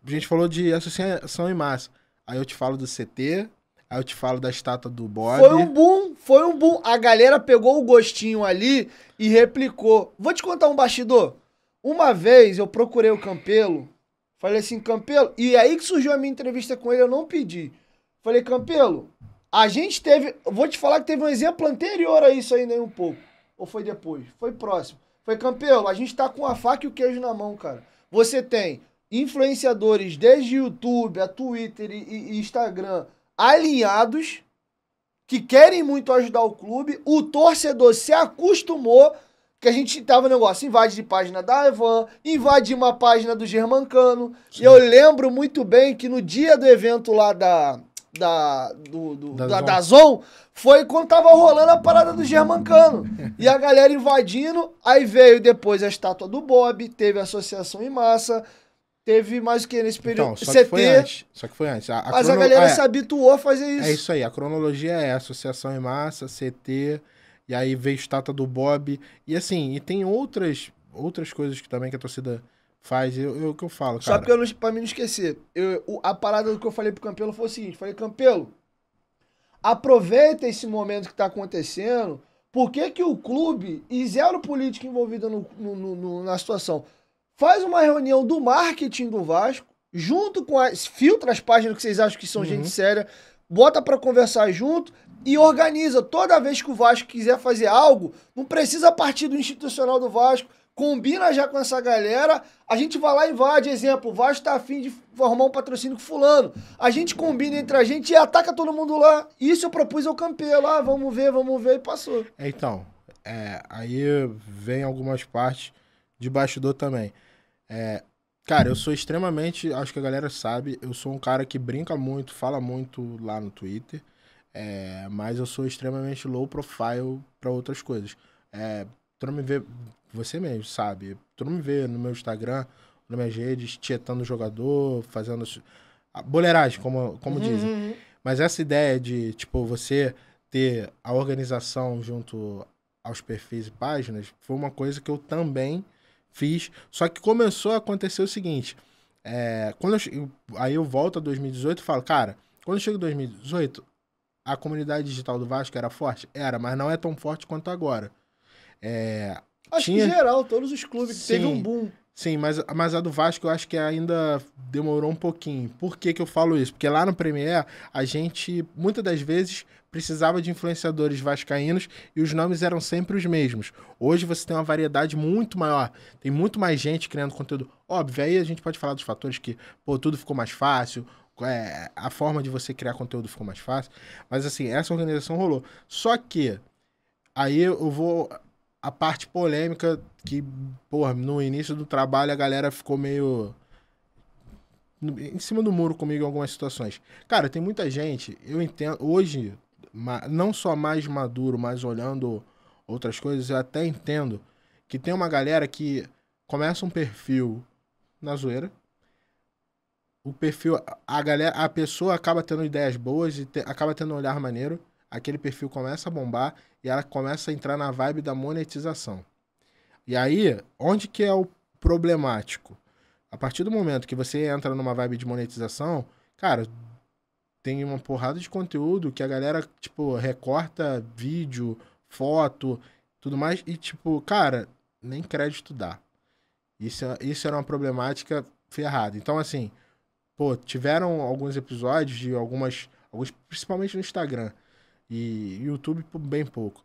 a gente falou de associação em massa. Aí eu te falo do CT, aí eu te falo da estátua do Bob. Foi um boom. A galera pegou o gostinho ali e replicou. Vou te contar um bastidor. Uma vez eu procurei o Campelo, falei assim, Campelo, e aí que surgiu a minha entrevista com ele, eu não pedi. Falei, Campelo, a gente teve, vou te falar que teve um exemplo anterior a isso aí, nem um pouco. Ou foi depois? Foi próximo. Foi, Campelo, a gente tá com a faca e o queijo na mão, cara. Você tem influenciadores desde YouTube, a Twitter e Instagram alinhados, que querem muito ajudar o clube, o torcedor se acostumou, que a gente tava no negócio, invade de página da Evan, invade uma página do Germancano. E eu lembro muito bem que no dia do evento lá da Zon, foi quando tava rolando a parada do Germancano. E a galera invadindo, aí veio depois a estátua do Bob, teve a associação em massa, teve mais o que nesse período? Então, só que foi antes. Mas a galera se habituou a fazer isso. É isso aí, a cronologia é associação em massa, CT, e aí veio estátua do Bob. E assim, e tem outras coisas que também que a torcida faz, o que eu falo, cara. Só pra mim não esquecer, a parada do que eu falei pro Campelo foi o seguinte, falei, Campelo, aproveita esse momento que tá acontecendo, por que o clube, e zero política envolvida na situação, faz uma reunião do marketing do Vasco, junto com filtra as páginas que vocês acham que são gente séria, bota pra conversar junto e organiza. Toda vez que o Vasco quiser fazer algo, não precisa partir do institucional do Vasco, combina já com essa galera, a gente vai lá e invade. Exemplo, o Vasco tá afim de formar um patrocínio com fulano. A gente combina entre a gente e ataca todo mundo lá. Isso eu propus ao Campelo. Vamos ver, e passou. Então, aí vem algumas partes de bastidor também. Cara, eu sou extremamente, acho que a galera sabe, eu sou um cara que brinca muito, fala muito lá no Twitter, mas eu sou extremamente low profile para outras coisas. Tu não me vê, você mesmo sabe, tu não me vê no meu Instagram, nas minhas redes, tietando o jogador, fazendo boleiragem, como dizem. Mas essa ideia de, tipo, você ter a organização junto aos perfis e páginas, foi uma coisa que eu também fiz, só que começou a acontecer o seguinte, aí eu volto a 2018 e falo, cara, quando eu chego em 2018, a comunidade digital do Vasco era forte? Era, mas não é tão forte quanto agora. Acho que em geral, todos os clubes teve um boom. Sim, mas a do Vasco eu acho que ainda demorou um pouquinho. Por que que eu falo isso? Porque lá no Premier, a gente, muitas das vezes, precisava de influenciadores vascaínos e os nomes eram sempre os mesmos. Hoje você tem uma variedade muito maior. Tem muito mais gente criando conteúdo. Óbvio, aí a gente pode falar dos fatores que, tudo ficou mais fácil, a forma de você criar conteúdo ficou mais fácil. Mas assim, essa organização rolou. Só que, aí eu vou... A parte polêmica que, no início do trabalho a galera ficou meio em cima do muro comigo em algumas situações. Cara, tem muita gente, eu entendo, hoje, não só mais maduro, mas olhando outras coisas, eu até entendo que tem uma galera que começa um perfil na zoeira, o perfil, a pessoa acaba tendo ideias boas e acaba tendo um olhar maneiro, aquele perfil começa a bombar e ela começa a entrar na vibe da monetização. E aí, onde que é o problemático? A partir do momento que você entra numa vibe de monetização, cara, tem uma porrada de conteúdo que a galera, tipo, recorta vídeo, foto, tudo mais, e tipo, cara, nem crédito dá. Isso era uma problemática ferrada. Então, assim, tiveram alguns episódios de alguns, principalmente no Instagram, e YouTube bem pouco,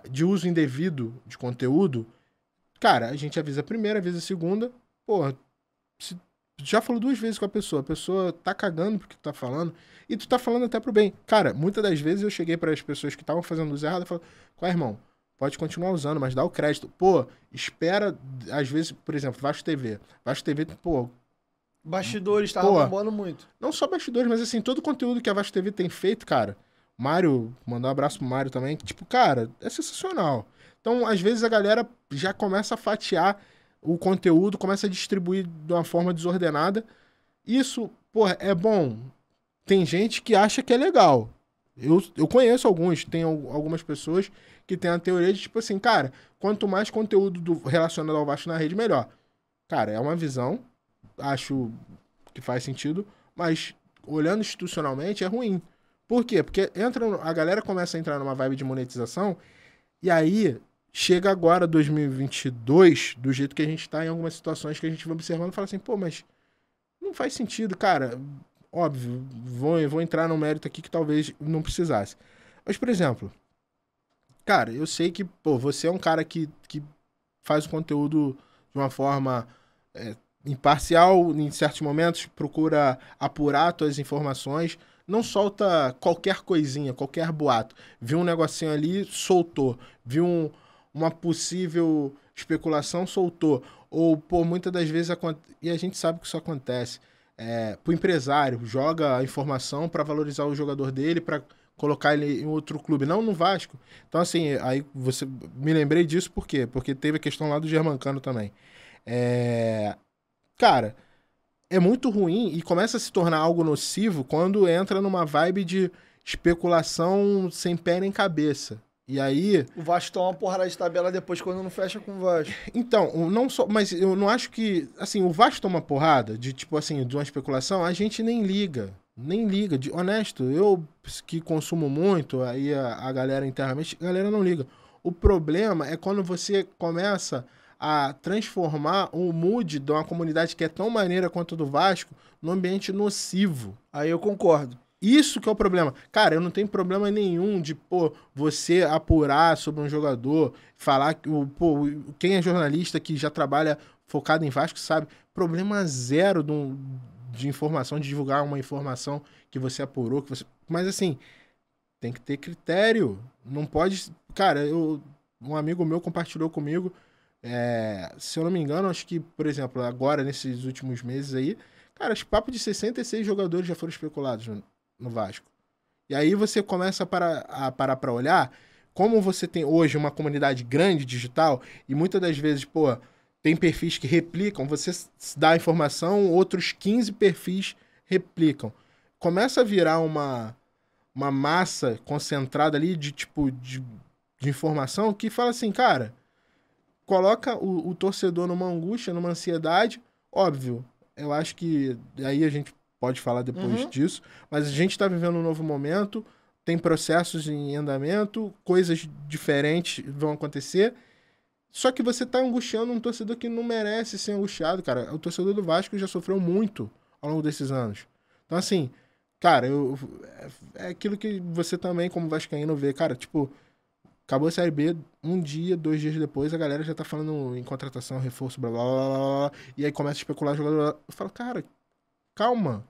de uso indevido de conteúdo, cara, a gente avisa a primeira, avisa a segunda, já falou 2 vezes com a pessoa tá cagando porque tu tá falando, e tu tá falando até pro bem. Cara, muitas das vezes eu cheguei para as pessoas que estavam fazendo uso errado e falei, irmão, pode continuar usando, mas dá o crédito. Espera, às vezes, por exemplo, Vasco TV, bastidores, tava bombando muito. Não só bastidores, mas assim, todo o conteúdo que a Vasco TV tem feito, cara, Mário, mandar um abraço pro Mário também, que tipo, cara, é sensacional. Então, às vezes a galera já começa a fatiar o conteúdo, começa a distribuir de uma forma desordenada. Isso, é bom. Tem gente que acha que é legal. Eu conheço alguns, tem algumas pessoas que têm a teoria de tipo assim, cara, quanto mais conteúdo relacionado ao Vasco na rede, melhor. Cara, é uma visão, acho que faz sentido, mas olhando institucionalmente é ruim. Por quê? Porque a galera começa a entrar numa vibe de monetização e aí chega agora 2022, do jeito que a gente tá em algumas situações que a gente vai observando e fala assim, pô, mas não faz sentido, cara. Óbvio, vou entrar num mérito aqui que talvez não precisasse. Mas, por exemplo, cara, eu sei que, pô, você é um cara que faz o conteúdo de uma forma imparcial, em certos momentos, procura apurar suas informações, não solta qualquer coisinha, qualquer boato. Viu um negocinho ali, soltou. Viu uma possível especulação, soltou. Ou, pô, muitas das vezes, e a gente sabe que isso acontece, pro empresário, joga a informação para valorizar o jogador dele, para colocar ele em outro clube, não no Vasco. Então, assim, aí você me lembrei disso por quê? Porque teve a questão lá do Germancano também. Cara, é muito ruim e começa a se tornar algo nocivo quando entra numa vibe de especulação sem pé nem cabeça. E aí... O Vasco toma uma porrada de tabela depois quando não fecha com o Vasco. Então, não só... Mas eu não acho que... Assim, o Vasco toma porrada de, tipo assim, de uma especulação, a gente nem liga. Nem liga. Honesto, eu que consumo muito, aí a galera internamente, a galera não liga. O problema é quando você começa a transformar o mood de uma comunidade que é tão maneira quanto a do Vasco num ambiente nocivo. Aí eu concordo. Isso que é o problema. Cara, eu não tenho problema nenhum de, pô, você apurar sobre um jogador, falar que, pô, quem é jornalista que já trabalha focado em Vasco sabe. Problema zero de informação, de divulgar uma informação que você apurou, mas assim, tem que ter critério. Não pode... Cara, um amigo meu compartilhou comigo, se eu não me engano, acho que, por exemplo, agora, nesses últimos meses aí, cara, os papos de 66 jogadores já foram especulados no Vasco. E aí você começa a parar pra olhar como você tem hoje uma comunidade grande digital e muitas das vezes, pô, tem perfis que replicam, você dá a informação, outros 15 perfis replicam. Começa a virar uma massa concentrada ali de tipo de informação que fala assim, cara, coloca o torcedor numa angústia, numa ansiedade, óbvio. Eu acho que aí a gente pode falar depois disso, mas a gente está vivendo um novo momento, tem processos em andamento, coisas diferentes vão acontecer, só que você está angustiando um torcedor que não merece ser angustiado, cara. O torcedor do Vasco já sofreu muito ao longo desses anos. Então, assim, cara, é aquilo que você também, como vascaíno, vê, cara, tipo, acabou a Série B, um dia, 2 dias depois, a galera já tá falando em contratação, reforço, blá, blá, blá, blá, e aí começa a especular jogador. Eu falo, cara, calma.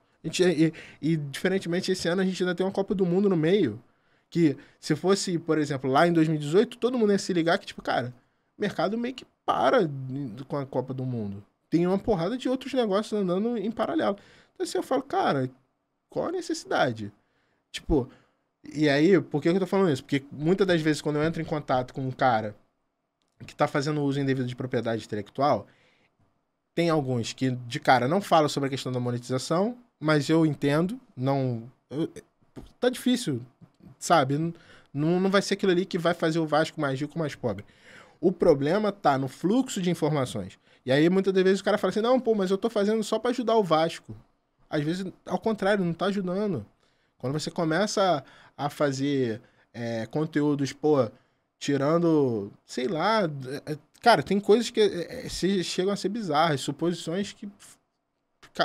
E diferentemente, esse ano a gente ainda tem uma Copa do Mundo no meio, que se fosse, por exemplo, lá em 2018, todo mundo ia se ligar que, tipo, cara, o mercado meio que para com a Copa do Mundo. Tem uma porrada de outros negócios andando em paralelo. Então, assim, eu falo, cara, qual a necessidade? Tipo, e aí, por que eu tô falando isso? Porque muitas das vezes, quando eu entro em contato com um cara que tá fazendo uso indevido de propriedade intelectual, tem alguns que, de cara, não falam sobre a questão da monetização, mas eu entendo, tá difícil, sabe? Não vai ser aquilo ali que vai fazer o Vasco mais rico, mais pobre. O problema tá no fluxo de informações. E aí, muitas das vezes, o cara fala assim, não, pô, mas eu tô fazendo só pra ajudar o Vasco. Às vezes, ao contrário, não tá ajudando. Quando você começa a fazer conteúdos, pô, tirando, sei lá... Cara, tem coisas que chegam a ser bizarras, suposições que...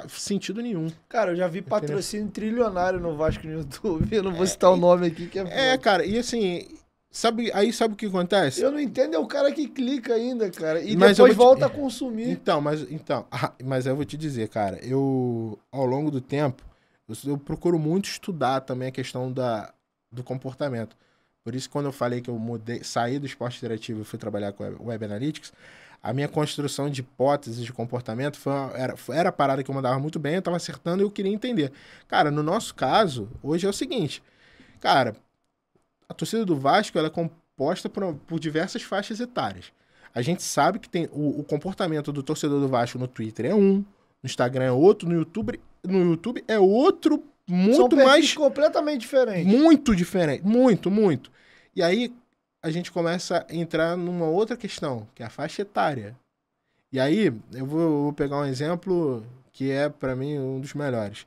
Sentido nenhum. Cara, eu já vi patrocínio trilionário no Vasco no YouTube. Eu não vou citar o nome aqui, que é... cara, e assim... Sabe o que acontece? Eu não entendo, é o cara que clica ainda, cara. E mas depois volta a consumir. Então, mas eu vou te dizer, cara, ao longo do tempo, eu procuro muito estudar também a questão do comportamento. Por isso, quando eu falei que eu saí do esporte interativo e fui trabalhar com Web Analytics, a minha construção de hipóteses de comportamento era a parada que eu mandava muito bem, eu estava acertando e eu queria entender. Cara, no nosso caso, hoje é o seguinte, cara, a torcida do Vasco ela é composta por diversas faixas etárias. A gente sabe que tem o comportamento do torcedor do Vasco no Twitter é um, no Instagram é outro, no YouTube é outro, muito mais... completamente diferente. Muito diferente, muito, muito. E aí a gente começa a entrar numa outra questão, que é a faixa etária. E aí, eu vou pegar um exemplo que é, pra mim, um dos melhores.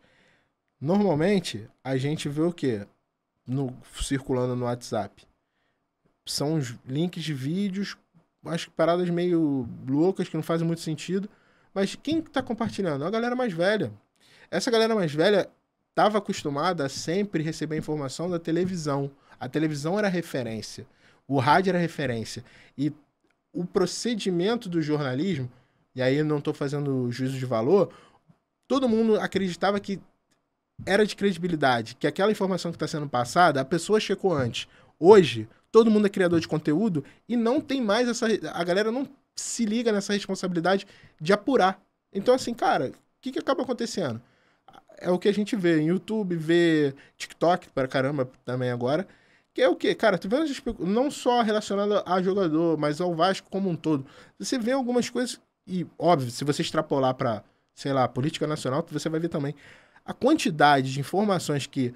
Normalmente, a gente vê o quê? Circulando no WhatsApp. São os links de vídeos, acho que paradas meio loucas, que não fazem muito sentido. Mas quem tá compartilhando? A galera mais velha. Essa galera mais velha estava acostumada a sempre receber informação da televisão. A televisão era referência. O rádio era referência. E o procedimento do jornalismo, e aí eu não estou fazendo juízo de valor, todo mundo acreditava que era de credibilidade, que aquela informação que está sendo passada, a pessoa checou antes. Hoje, todo mundo é criador de conteúdo e não tem mais essa. A galera não se liga nessa responsabilidade de apurar. Então, assim, cara, o que acaba acontecendo? É o que a gente vê em YouTube, vê TikTok para caramba também agora. Que é o quê? Cara, tu vê não só relacionado a jogador, mas ao Vasco como um todo. Você vê algumas coisas, e óbvio, se você extrapolar para, sei lá, política nacional, você vai ver também a quantidade de informações que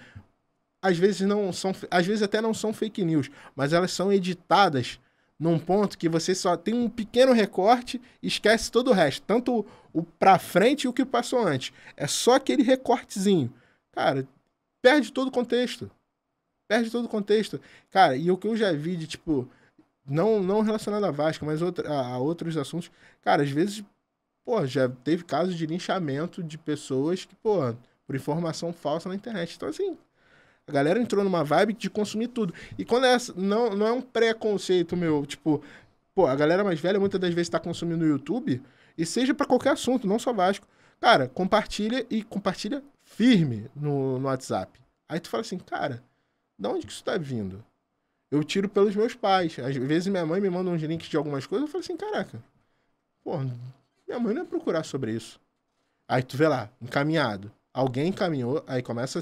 às vezes não são, às vezes até não são fake news, mas elas são editadas num ponto que você só tem um pequeno recorte e esquece todo o resto, tanto o pra frente e o que passou antes. É só aquele recortezinho. Cara, perde todo o contexto. Perde todo o contexto. Cara, e o que eu já vi de, tipo, não relacionado a Vasco, mas a outros assuntos, cara, às vezes, pô, já teve casos de linchamento de pessoas que, pô, por informação falsa na internet. Então, assim, a galera entrou numa vibe de consumir tudo. E quando é essa, não é um preconceito meu, tipo, pô, a galera mais velha muitas das vezes tá consumindo no YouTube, e seja pra qualquer assunto, não só Vasco. Cara, compartilha e compartilha firme no WhatsApp. Aí tu fala assim, cara, da onde que isso tá vindo? Eu tiro pelos meus pais. Às vezes minha mãe me manda uns links de algumas coisas, eu falo assim, caraca, pô, minha mãe não ia procurar sobre isso. Aí tu vê lá, encaminhado. Alguém encaminhou, aí começa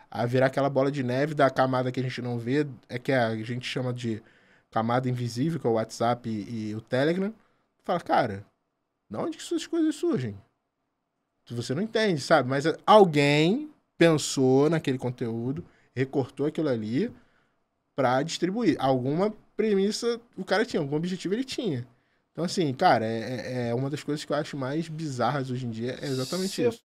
a virar aquela bola de neve da camada que a gente não vê, é que a gente chama de camada invisível, que é o WhatsApp e o Telegram. Fala, cara, de onde que essas coisas surgem? Você não entende, sabe? Mas alguém pensou naquele conteúdo, recortou aquilo ali pra distribuir. Alguma premissa o cara tinha, algum objetivo ele tinha. Então, assim, cara, é uma das coisas que eu acho mais bizarras hoje em dia, é exatamente Você isso.